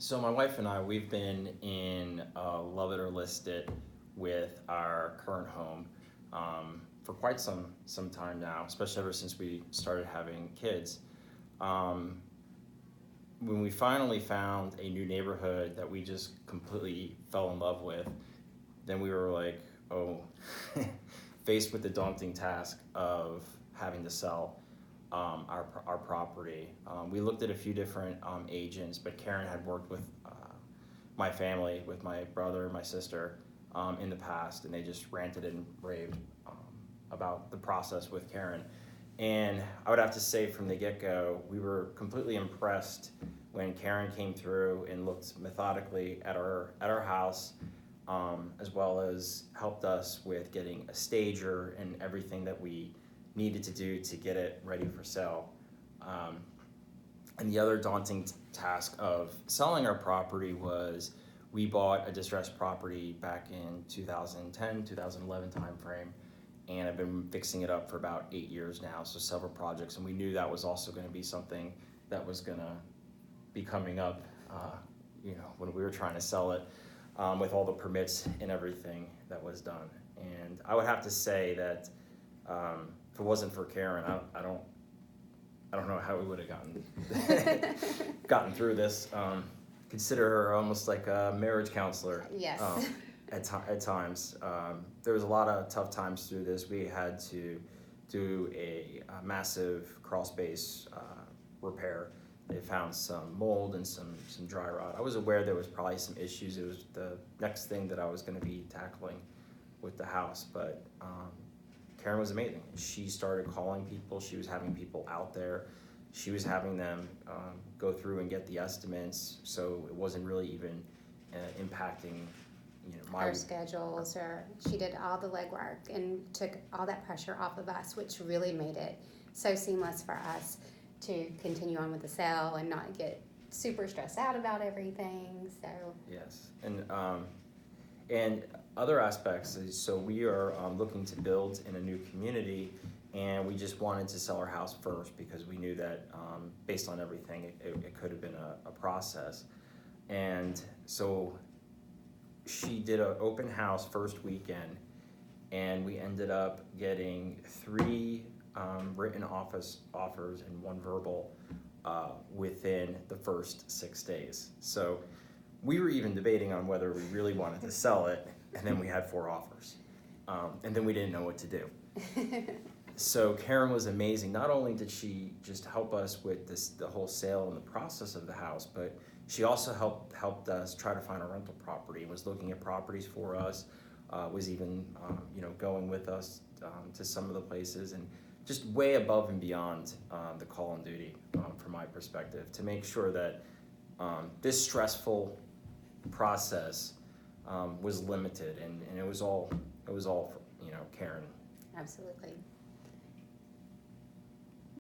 So my wife and I, we've been in love it or list it with our current home for quite some time now, especially ever since we started having kids. Um, when we finally found a new neighborhood that we just completely fell in love with, then we were like, oh, faced with the daunting task of having to sell our property. We looked at a few different agents, but Karen had worked with my family, with my brother, my sister, in the past, and they just ranted and raved about the process with Karen. And I would have to say from the get-go, we were completely impressed when Karen came through and looked methodically at our house, as well as helped us with getting a stager and everything that we needed to do to get it ready for sale. And the other daunting task of selling our property was we bought a distressed property back in 2010, 2011 timeframe, and I've been fixing it up for about 8 years now, so several projects, and we knew that was also going to be something that was going to be coming up, when we were trying to sell it, with all the permits and everything that was done. And I would have to say that if it wasn't for Karen, I don't know how we would have gotten through this. Consider her almost like a marriage counselor. Yes. At times, there was a lot of tough times through this. We had to do a massive crawl space repair. They found some mold and some dry rot. I was aware there was probably some issues. It was the next thing that I was going to be tackling with the house, but Karen was amazing. She started calling people. She was having people out there. She was having them go through and get the estimates, so it wasn't really even impacting, my Our schedules, or she did all the legwork and took all that pressure off of us, which really made it so seamless for us to continue on with the sale and not get super stressed out about everything. So yes, and other aspects is, so we are looking to build in a new community, and we just wanted to sell our house first because we knew that based on everything it could have been a process. And so she did an open house first weekend, and we ended up getting 3 written offers and 1 verbal within the first 6 days. So we were even debating on whether we really wanted to sell it, and then we had 4 offers, and then we didn't know what to do. So Karen was amazing. Not only did she just help us with the whole sale and the process of the house, but she also helped us try to find a rental property, was looking at properties for us, was even going with us to some of the places, and just way above and beyond the call and duty from my perspective, to make sure that this stressful process was limited, and it was all Karen. absolutely.